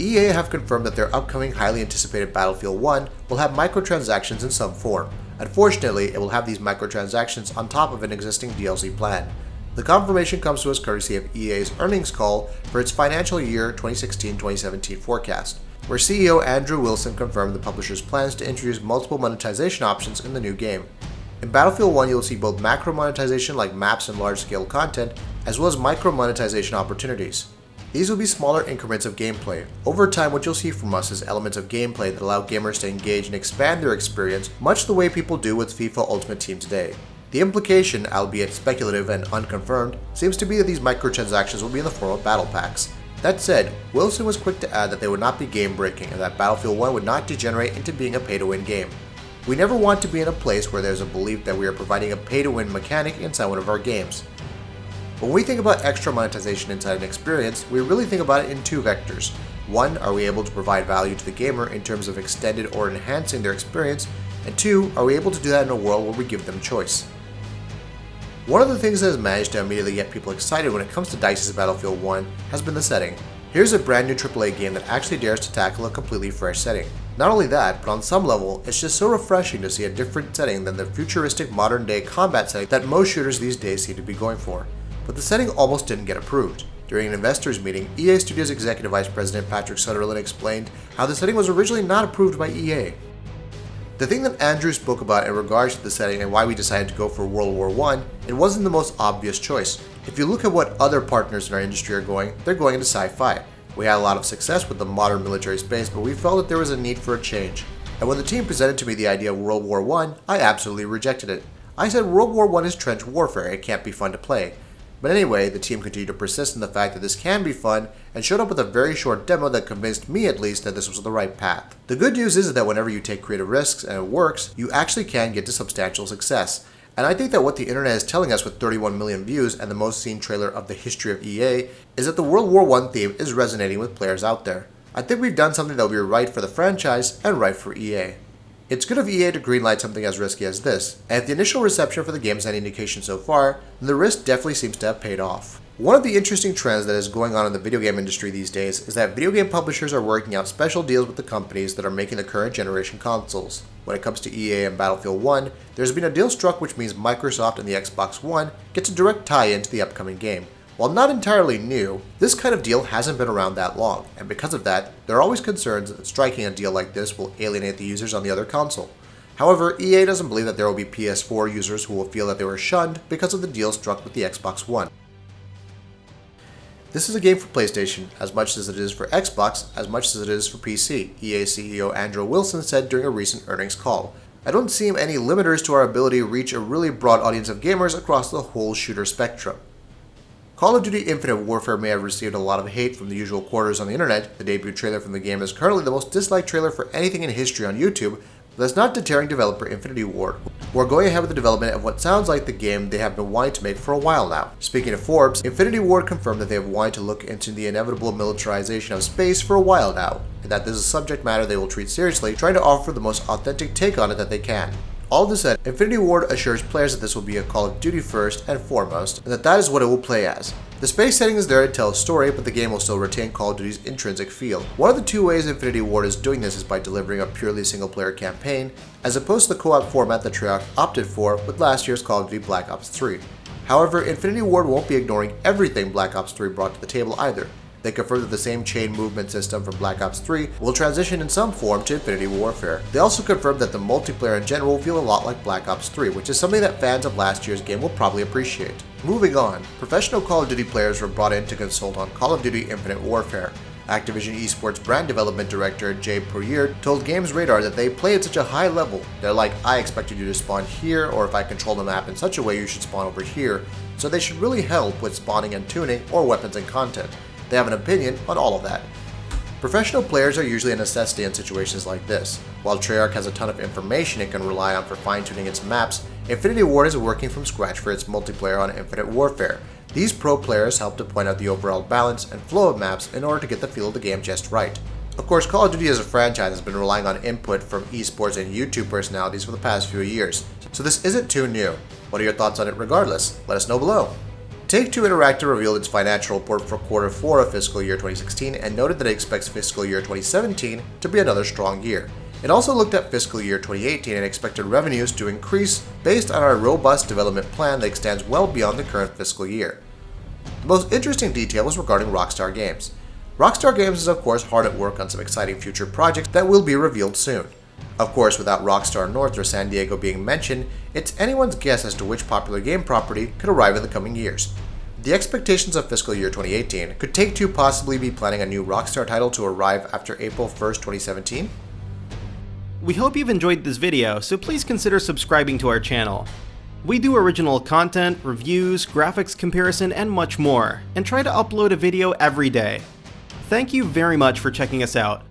EA have confirmed that their upcoming highly anticipated Battlefield 1 will have microtransactions in some form. Unfortunately, it will have these microtransactions on top of an existing DLC plan. The confirmation comes to us courtesy of EA's earnings call for its financial year 2016-2017 forecast, where CEO Andrew Wilson confirmed the publisher's plans to introduce multiple monetization options in the new game. In Battlefield 1, you'll see both macro monetization like maps and large-scale content, as well as micro monetization opportunities. These will be smaller increments of gameplay. Over time, what you'll see from us is elements of gameplay that allow gamers to engage and expand their experience, much the way people do with FIFA Ultimate Team today. The implication, albeit speculative and unconfirmed, seems to be that these microtransactions will be in the form of battle packs. That said, Wilson was quick to add that they would not be game-breaking and that Battlefield 1 would not degenerate into being a pay-to-win game. We never want to be in a place where there's a belief that we are providing a pay-to-win mechanic inside one of our games. When we think about extra monetization inside an experience, we really think about it in two vectors. One, are we able to provide value to the gamer in terms of extended or enhancing their experience? And two, are we able to do that in a world where we give them choice? One of the things that has managed to immediately get people excited when it comes to DICE's Battlefield 1 has been the setting. Here's a brand new AAA game that actually dares to tackle a completely fresh setting. Not only that, but on some level, it's just so refreshing to see a different setting than the futuristic modern-day combat setting that most shooters these days seem to be going for. But the setting almost didn't get approved. During an investors meeting, EA Studios Executive Vice President Patrick Sutherland explained how the setting was originally not approved by EA. The thing that Andrew spoke about in regards to the setting and why we decided to go for World War I, it wasn't the most obvious choice. If you look at what other partners in our industry are going, they're going into sci-fi. We had a lot of success with the modern military space, but we felt that there was a need for a change. And when the team presented to me the idea of World War I absolutely rejected it. I said World War I is trench warfare, it can't be fun to play. But anyway, the team continued to persist in the fact that this can be fun and showed up with a very short demo that convinced me at least that this was the right path. The good news is that whenever you take creative risks and it works, you actually can get to substantial success. And I think that what the internet is telling us with 31 million views and the most seen trailer of the history of EA is that the World War I theme is resonating with players out there. I think we've done something that will be right for the franchise and right for EA. It's good of EA to greenlight something as risky as this, and if the initial reception for the game is any indication so far, then the risk definitely seems to have paid off. One of the interesting trends that is going on in the video game industry these days is that video game publishers are working out special deals with the companies that are making the current generation consoles. When it comes to EA and Battlefield 1, there's been a deal struck which means Microsoft and the Xbox One gets a direct tie-in to the upcoming game. While not entirely new, this kind of deal hasn't been around that long, and because of that, there are always concerns that striking a deal like this will alienate the users on the other console. However, EA doesn't believe that there will be PS4 users who will feel that they were shunned because of the deal struck with the Xbox One. This is a game for PlayStation as much as it is for Xbox, as much as it is for PC, EA CEO Andrew Wilson said during a recent earnings call. I don't see any limiters to our ability to reach a really broad audience of gamers across the whole shooter spectrum. Call of Duty Infinite Warfare may have received a lot of hate from the usual quarters on the internet. The debut trailer from the game is currently the most disliked trailer for anything in history on YouTube, but that's not deterring developer Infinity Ward, who are going ahead with the development of what sounds like the game they have been wanting to make for a while now. Speaking of Forbes, Infinity Ward confirmed that they have wanted to look into the inevitable militarization of space for a while now, and that this is a subject matter they will treat seriously, trying to offer the most authentic take on it that they can. All this said, Infinity Ward assures players that this will be a Call of Duty first and foremost, and that is what it will play as. The space setting is there to tell a story, but the game will still retain Call of Duty's intrinsic feel. One of the two ways Infinity Ward is doing this is by delivering a purely single-player campaign, as opposed to the co-op format that Treyarch opted for with last year's Call of Duty Black Ops 3. However, Infinity Ward won't be ignoring everything Black Ops 3 brought to the table either. They confirmed that the same chain movement system from Black Ops 3 will transition in some form to Infinity Warfare. They also confirmed that the multiplayer in general will feel a lot like Black Ops 3, which is something that fans of last year's game will probably appreciate. Moving on, professional Call of Duty players were brought in to consult on Call of Duty Infinite Warfare. Activision Esports brand development director Jay Puryear told Games Radar that they play at such a high level. They're like, I expected you to spawn here, or if I control the map in such a way you should spawn over here, so they should really help with spawning and tuning or weapons and content. They have an opinion on all of that. Professional players are usually a necessity in situations like this. While Treyarch has a ton of information it can rely on for fine-tuning its maps, Infinity Ward is working from scratch for its multiplayer on Infinite Warfare. These pro players help to point out the overall balance and flow of maps in order to get the feel of the game just right. Of course, Call of Duty as a franchise has been relying on input from esports and YouTube personalities for the past few years, so this isn't too new. What are your thoughts on it regardless? Let us know below. Take-Two Interactive revealed its financial report for quarter 4 of fiscal year 2016 and noted that it expects fiscal year 2017 to be another strong year. It also looked at fiscal year 2018 and expected revenues to increase based on our robust development plan that extends well beyond the current fiscal year. The most interesting detail was regarding Rockstar Games. Rockstar Games is of course hard at work on some exciting future projects that will be revealed soon. Of course, without Rockstar North or San Diego being mentioned, it's anyone's guess as to which popular game property could arrive in the coming years. The expectations of fiscal year 2018, could Take-Two possibly be planning a new Rockstar title to arrive after April 1st, 2017? We hope you've enjoyed this video, so please consider subscribing to our channel. We do original content, reviews, graphics comparison, and much more, and try to upload a video every day. Thank you very much for checking us out.